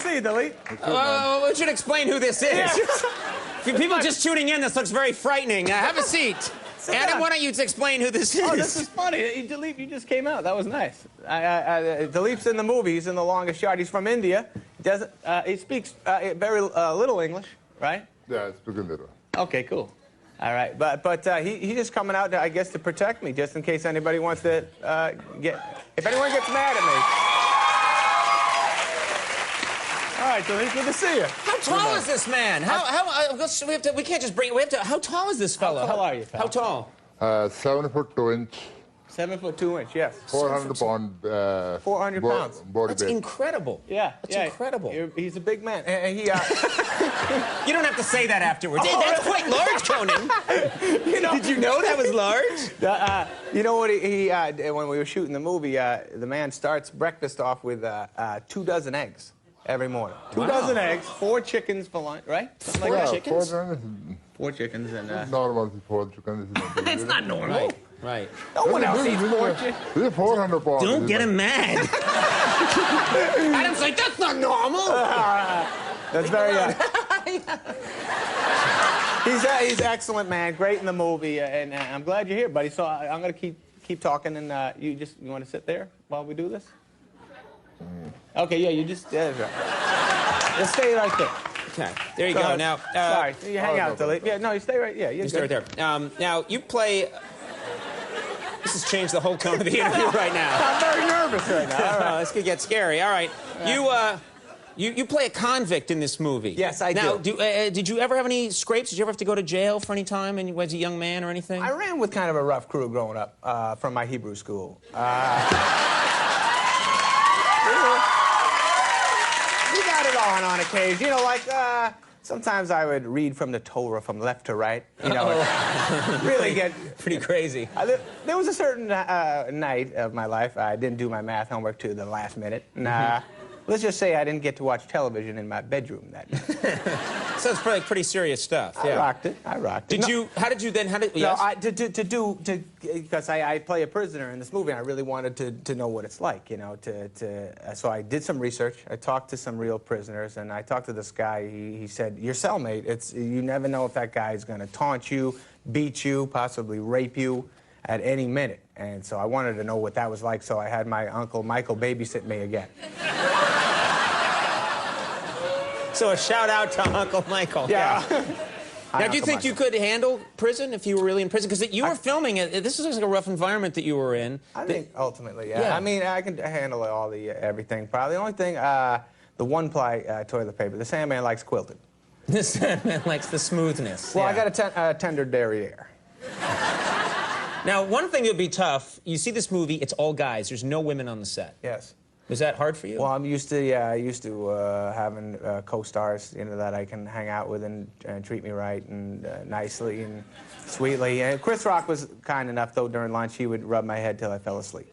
see you, Dalip. We should explain who this is. For people just tuning in, this looks very frightening. Have a seat. Adam, why don't you explain who this is? Oh, this is funny. Dalip, you just came out. That was nice. Dalip's in the movie. He's in The Longest Yard. He's from India. He speaks very little English, right? Yeah, I speak a little. Okay, cool. All right, but he's just coming out, I guess, to protect me, just in case anybody wants to if anyone gets mad at me. All right, Dalip, good to see you. How tall is this man? We can't just bring. How tall is this fellow? How tall are you, pal? How tall? 7 foot 2 inch. 7 foot 2 inch, yes. 400 pound. 400 pounds. Body That's weight. incredible. Yeah, That's incredible. He's a big man. And he. You don't have to say that afterwards. Oh, That's quite large, Conan. Did you know that was large? You know what? When we were shooting the movie, the man starts breakfast off with 2 dozen eggs every morning. 2 dozen eggs, 4 chickens for lunch, right? Something like that. Chickens? 4 chickens and. Normal 4 chickens. It's not normal. Right. No one else eats 4 chickens. This is 400 pounds. Don't get him mad. Adam's like, that's not normal. That's very. He's an excellent man, great in the movie, and I'm glad you're here, buddy. So I'm gonna keep talking, and you want to sit there while we do this? Okay, yeah, you just that's right. Just stay right there. Okay, there you go. Now, sorry, you hang out, Dalip. Yeah, no, you stay right. Yeah, you stay right there. Now you play. This has changed the whole tone of the interview right now. I'm very nervous right now. All right. This could get scary. All right, you play a convict in this movie. Yes, I do. Now, did you ever have any scrapes? Did you ever have to go to jail for any time when you was a young man or anything? I ran with kind of a rough crew growing up from my Hebrew school. We got it on occasion. You know, like, sometimes I would read from the Torah from left to right. You know, really get... Pretty crazy. There was a certain night of my life I didn't do my math homework to the last minute. Let's just say I didn't get to watch television in my bedroom that night. So it's probably pretty serious stuff. I rocked it. How did you then, yes? No, because I play a prisoner in this movie, and I really wanted to know what it's like, you know, so I did some research. I talked to some real prisoners, and I talked to this guy. He said, your cellmate, you never know if that guy is going to taunt you, beat you, possibly rape you at any minute. And so I wanted to know what that was like, so I had my Uncle Michael babysit me again. So a shout out to Uncle Michael. Yeah. Now, do you think you could handle prison if you were really in prison? Because you were filming it. This is like a rough environment that you were in. I think ultimately, yeah. I mean, I can handle all everything. Probably the only thing, the one-ply toilet paper. The Sandman likes quilted. The Sandman likes the smoothness. Well, I got a tender derriere. Now, one thing that would be tough. You see this movie; it's all guys. There's no women on the set. Yes. Was that hard for you? Well, I'm used to having co-stars, you know, that I can hang out with and treat me right and nicely and sweetly. And Chris Rock was kind enough, though, during lunch, he would rub my head till I fell asleep.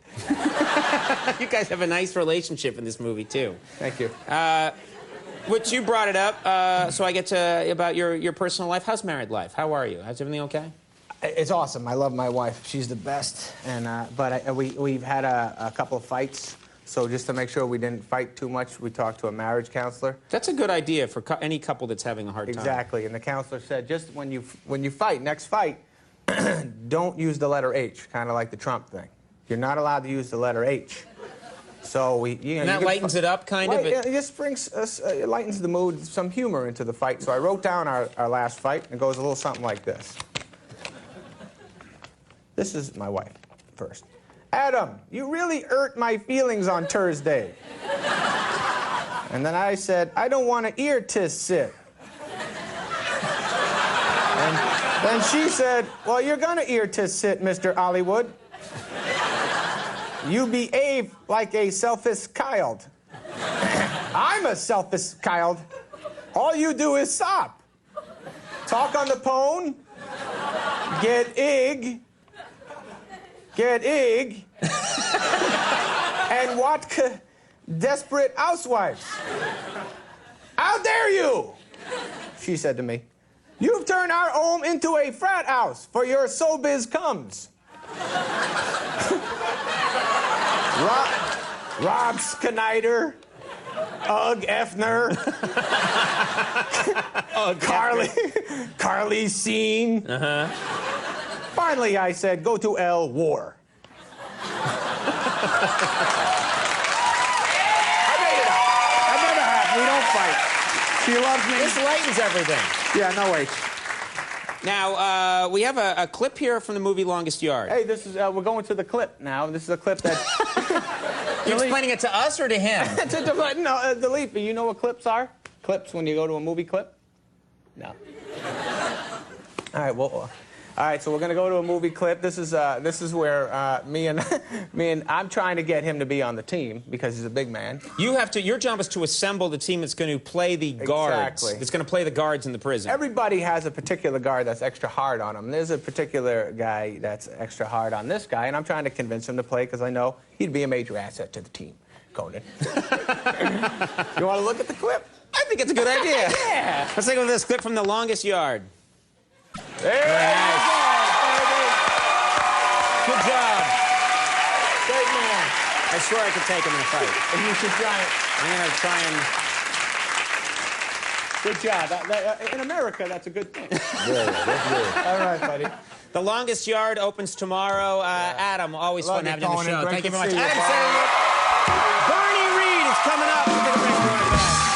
You guys have a nice relationship in this movie, too. Thank you. Which you brought it up, so I get to about your personal life. How's married life? How are you? Is everything okay? It's awesome. I love my wife. She's the best. And we've had a couple of fights. So just to make sure we didn't fight too much, we talked to a marriage counselor. That's a good idea for any couple that's having a hard time. Exactly, and the counselor said, just when you fight, next fight, don't use the letter H, kind of like the Trump thing. You're not allowed to use the letter H. So and that lightens it up, kind of? It just brings it lightens the mood, some humor into the fight. So I wrote down our last fight, and it goes a little something like this. This is my wife, first. Adam, you really hurt my feelings on Thursday. And then I said, I don't want to ear tis sit. And then she said, well, you're gonna ear tis sit, Mr. Hollywood. You behave like a selfish child. I'm a selfish child. All you do is sop. Talk on the phone. Get egg. And watch Desperate Housewives. How dare you? She said to me, you've turned our home into a frat house for your showbiz comes. Rob Schneider, Ugh, Effner. Carly Scene. Finally, I said, go to L, war. I made it up. I never have. We don't fight. She loves me. This lightens everything. Yeah, no way. Now, we have a clip here from the movie Longest Yard. Hey, this is, we're going to the clip now. This is a clip that... You explaining it to us or to him? No, Dalip, you know what clips are? Clips when you go to a movie clip? No. All right, well... All right, so we're going to go to a movie clip. This is where me and I'm trying to get him to be on the team because he's a big man. You have to. Your job is to assemble the team that's going to play the guards. Exactly. That's going to play the guards in the prison. Everybody has a particular guard that's extra hard on him. There's a particular guy that's extra hard on this guy, and I'm trying to convince him to play because I know he'd be a major asset to the team. Conan. You want to look at the clip? I think it's a good idea. Yeah. Let's take a look at this clip from The Longest Yard. There you go, baby. Good job. Great man. I swear I could take him in a fight. And you should try it. I'm going to try and... Good job. In America, that's a good thing. Yeah, that's good. All right, buddy. The Longest Yard opens tomorrow. Adam, always fun having you on the show. Great Thank you to very much. see you. Adam Sandler. Barney Reed is coming up. We'll take a break. We'll be right back.